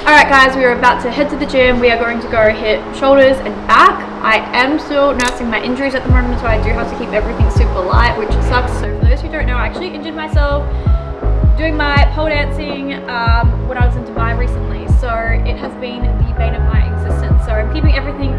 Alright guys, we are about to head to the gym. We are going to go hit shoulders and back. I am still nursing my injuries at the moment, so I do have to keep everything super light, which sucks. So for those who don't know, I actually injured myself doing my pole dancing when I was in Dubai recently. So it has been the bane of my existence. So I'm keeping everything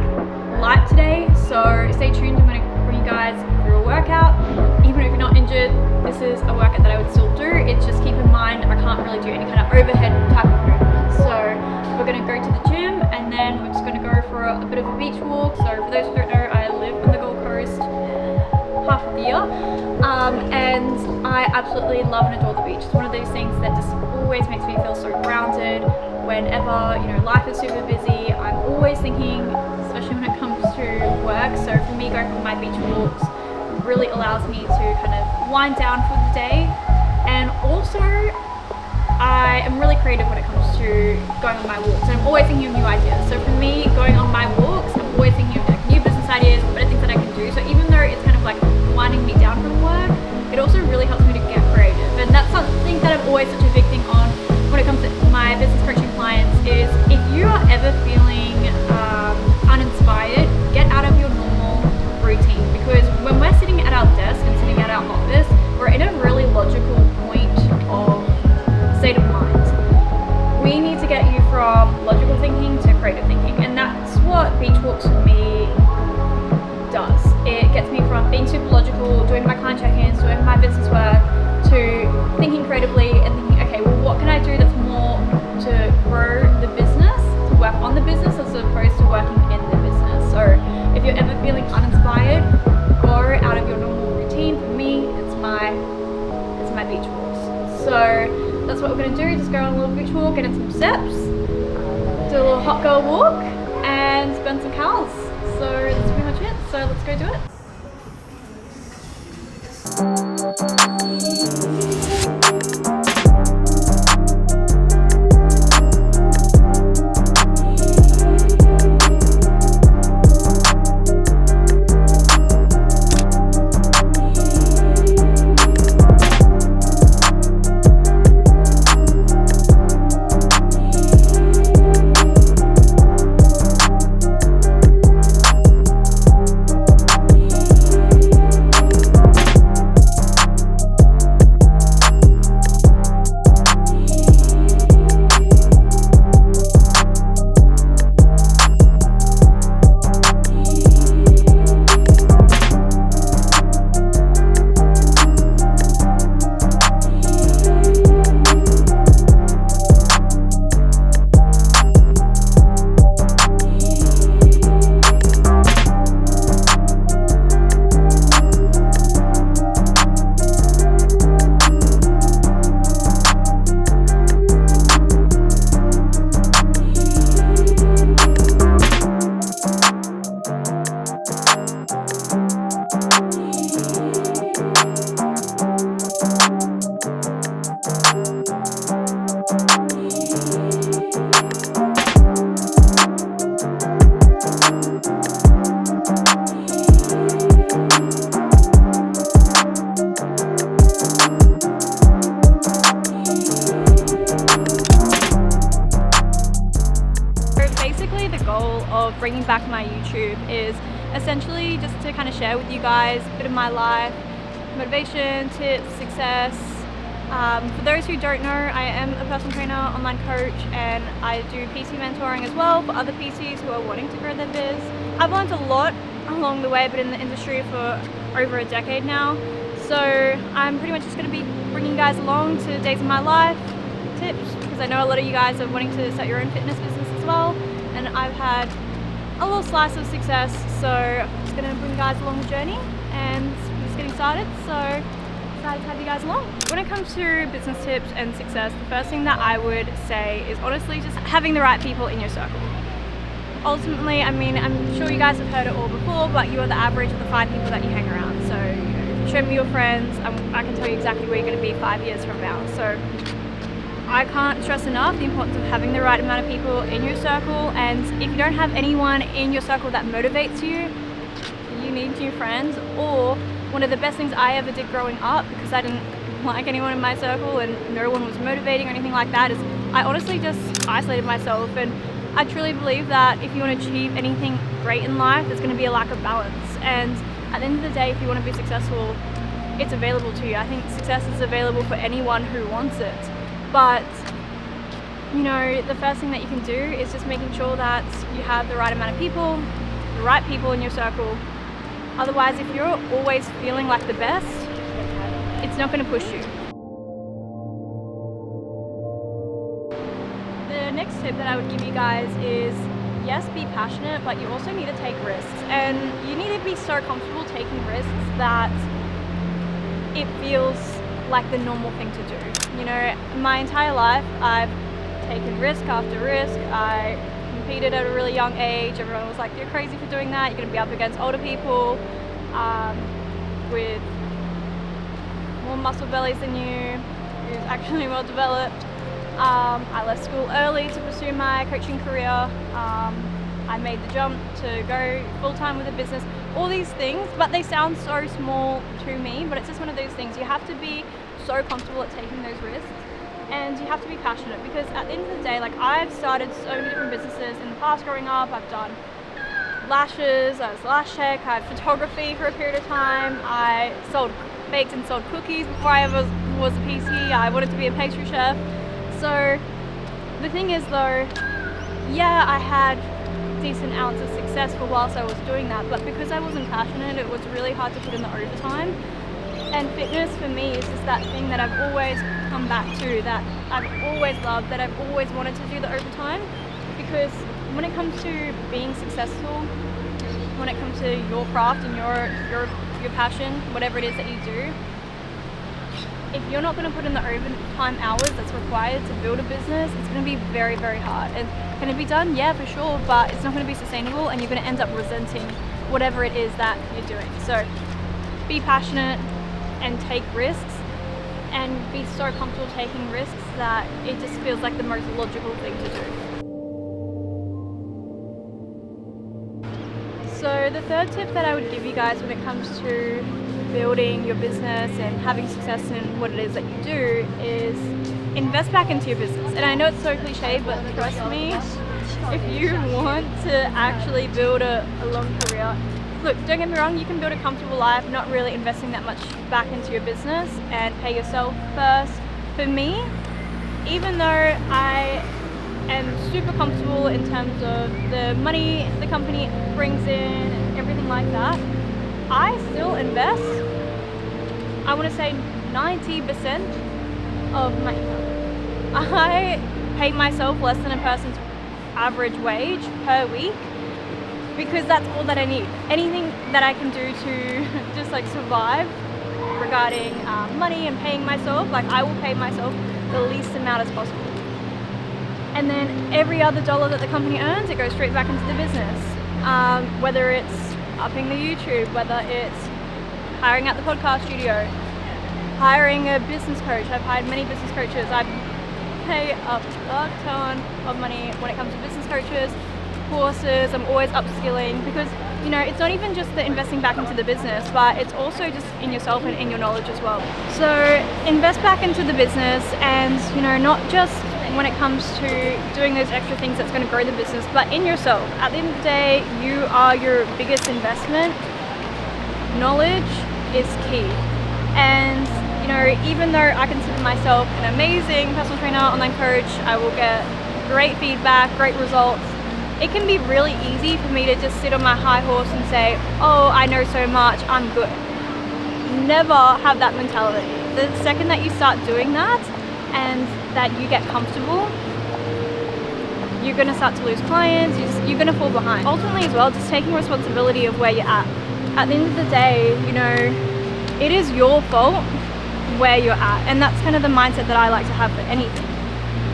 light today, so stay tuned. I'm going to bring you guys through a workout. Even if you're not injured, this is a workout that I would still do. It's just keep in mind I can't really do any kind of overhead type of movement. So we're going to go to the gym and then we're just going to go for a bit of a beach walk. So for those who don't know, I live on the Gold Coast half of the year, and I absolutely love and adore the beach. It's one of those things that just always makes me feel so grounded. Whenever, you know, life is super busy, I'm always thinking, especially when it comes to work. So for me, going on my beach walks really allows me to kind of wind down for the day. And also, I am really creative when it comes to going on my walks. And I'm always thinking of new ideas. So for me, going on my walks, I'm always thinking of like new business ideas, better things that I can do. So even though it's kind of like winding me down from work, it also really helps me to get creative. And that's something that I'm always such a big thing on when it comes to my business coaching clients is if you are ever feeling uninspired, get out of your normal routine, because when we're sitting at our desk and sitting at our office, we're in a really logical point of state of mind. We need to get you from logical thinking to creative thinking, and that's what beach walks for me does. It gets me from being super logical, doing my client check-ins, doing my business work, to thinking creatively and thinking, okay, well, what can I do that's more to grow the business, to work on the business as opposed to working in the business. So if you're ever feeling uninspired, go out of your normal routine. For me, it's my beach walks. So that's what we're going to do, just go on a little beach walk, get in some steps, do a little hot girl walk, and burn some calories. So that's pretty much it. So let's go do it. Bringing back my YouTube is essentially just to kind of share with you guys a bit of my life, motivation, tips, success. For those who don't know, I am a personal trainer, online coach, and I do PC mentoring as well for other PCs who are wanting to grow their biz. I've learned a lot along the way. I've been in the industry for over a decade now, so I'm pretty much just going to be bringing you guys along to days of my life, tips, because I know a lot of you guys are wanting to start your own fitness business as well, and I've had a little slice of success, so I'm just going to bring you guys along the journey, and we're just getting started, so excited to have you guys along. When it comes to business tips and success, the first thing that I would say is honestly just having the right people in your circle. Ultimately, I mean, I'm sure you guys have heard it all before, but you are the average of the 5 people that you hang around. So, you know, if you show me your friends, I can tell you exactly where you're going to be 5 years from now. So I can't stress enough the importance of having the right amount of people in your circle, and if you don't have anyone in your circle that motivates you, you need new friends. Or one of the best things I ever did growing up, because I didn't like anyone in my circle and no one was motivating or anything like that, is I honestly just isolated myself, and I truly believe that if you want to achieve anything great in life, there's going to be a lack of balance. And at the end of the day, if you want to be successful, it's available to you. I think success is available for anyone who wants it. But you know, the first thing that you can do is just making sure that you have the right amount of people, the right people in your circle. Otherwise, if you're always feeling like the best, it's not going to push you. The next tip that I would give you guys is, yes, be passionate, but you also need to take risks. And you need to be so comfortable taking risks that it feels like the normal thing to do. You know, my entire life, I've taken risk after risk. I competed at a really young age. Everyone was like, you're crazy for doing that. You're going to be up against older people with more muscle bellies than you, who's actually well developed. I left school early to pursue my coaching career. I made the jump to go full-time with a business. All these things, but they sound so small to me, but it's just one of those things. You have to be so comfortable at taking those risks, and you have to be passionate, because at the end of the day, like, I've started so many different businesses in the past growing up. I've done lashes, I was lash tech, I had photography for a period of time, I baked and sold cookies before I ever was a PC. I wanted to be a pastry chef. So the thing is though, yeah, I had decent ounce of success for whilst I was doing that, but because I wasn't passionate, it was really hard to put in the overtime. And fitness for me is just that thing that I've always come back to, that I've always loved, that I've always wanted to do the overtime. Because when it comes to being successful, when it comes to your craft and your passion, whatever it is that you do, if you're not going to put in the overtime hours that's required to build a business, it's going to be very, very hard. And can it be done? Yeah, for sure, but it's not going to be sustainable, and you're going to end up resenting whatever it is that you're doing. So be passionate and take risks, and be so comfortable taking risks that it just feels like the most logical thing to do. So the third tip that I would give you guys when it comes to building your business and having success in what it is that you do is invest back into your business. And I know it's so cliche, but trust me, if you want to actually build a long career, look, don't get me wrong, you can build a comfortable life not really investing that much back into your business and pay yourself first. For me, even though I am super comfortable in terms of the money the company brings in and everything like that, I still invest, I want to say 90% of my income. I pay myself less than a person's average wage per week, because that's all that I need. Anything that I can do to just like survive regarding money and paying myself, like I will pay myself the least amount as possible. And then every other dollar that the company earns, it goes straight back into the business. Whether it's upping the YouTube, whether it's hiring out the podcast studio, hiring a business coach. I've hired many business coaches. I pay a ton of money when it comes to business coaches, courses. I'm always upskilling, because you know, it's not even just the investing back into the business, but it's also just in yourself and in your knowledge as well. So invest back into the business, and you know, not just when it comes to doing those extra things that's going to grow the business, but in yourself. At the end of the day, you are your biggest investment. Knowledge is key. And you know, even though I consider myself an amazing personal trainer, online coach, I will get great feedback, great results, it can be really easy for me to just sit on my high horse and say, oh, I know so much, I'm good. Never have that mentality. The second that you start doing that and that you get comfortable, you're going to start to lose clients, you're going to fall behind. Ultimately as well, just taking responsibility of where you're at. At the end of the day, you know, it is your fault where you're at, and that's kind of the mindset that I like to have for anything.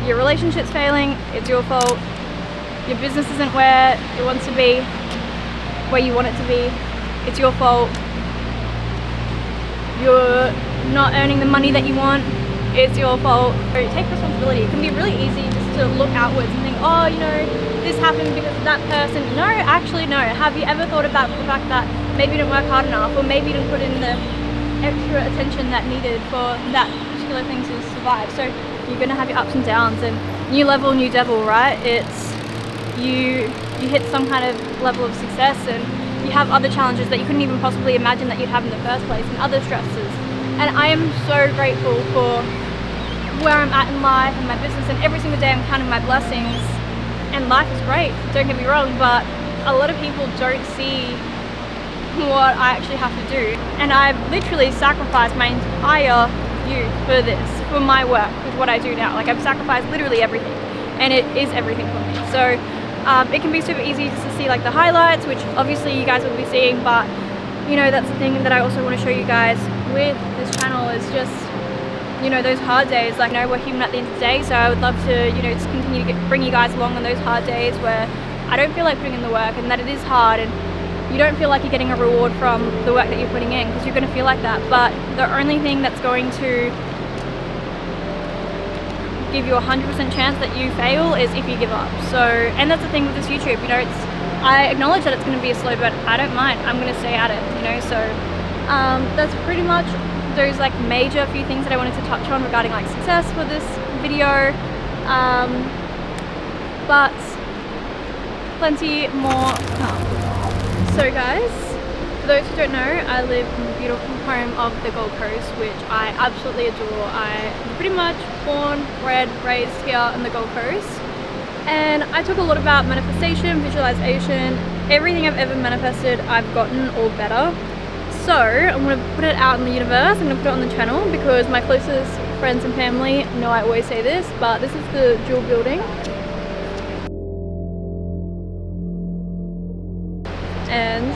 Your relationship's failing, it's your fault. Your business isn't where it wants to be, where you want it to be, it's your fault. You're not earning the money that you want, it's your fault. So take responsibility. It can be really easy just to look outwards and think, oh, you know, this happened because of that person. No, actually no. Have you ever thought about the fact that maybe you didn't work hard enough, or maybe you didn't put in the extra attention that needed for that particular thing to survive? So you're going to have your ups and downs, and new level, new devil, right? It's you hit some kind of level of success and you have other challenges that you couldn't even possibly imagine that you'd have in the first place, and other stresses. And I am so grateful for where I'm at in life and my business, and every single day I'm counting my blessings, and life is great, don't get me wrong, but a lot of people don't see what I actually have to do. And I've literally sacrificed my entire youth for this, for my work, with what I do now. Like, I've sacrificed literally everything, and it is everything for me. So it can be super easy just to see like the highlights, which obviously you guys will be seeing, but you know, that's the thing that I also want to show you guys with this channel, is just, you know, those hard days. Like, you know, we're human at the end of the day, so I would love to, you know, just continue to bring you guys along on those hard days where I don't feel like putting in the work, and that it is hard, and you don't feel like you're getting a reward from the work that you're putting in, because you're going to feel like that. But the only thing that's going to give you 100% chance that you fail is if you give up. So, and that's the thing with this YouTube, you know, I acknowledge that it's going to be a slow, but I don't mind. I'm going to stay at it, you know. So that's pretty much those like major few things that I wanted to touch on regarding like success for this video, but plenty more to come. So guys, for those who don't know, I live in the beautiful home of the Gold Coast, which I absolutely adore. I'm pretty much born, bred, raised here in the Gold Coast, and I talk a lot about manifestation, visualization. Everything I've ever manifested, I've gotten or better. So I'm going to put it out in the universe. I'm going to put it on the channel because my closest friends and family know I always say this, but this is the jewel building. And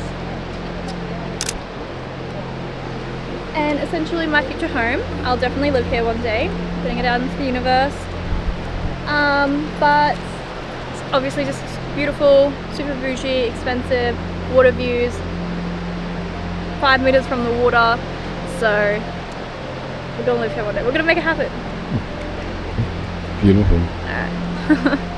essentially my future home. I'll definitely live here one day, putting it out into the universe. But it's obviously just beautiful, super bougie, expensive, water views, 5 meters from the water. So we're gonna live here one day. We're gonna make it happen. Beautiful. Alright.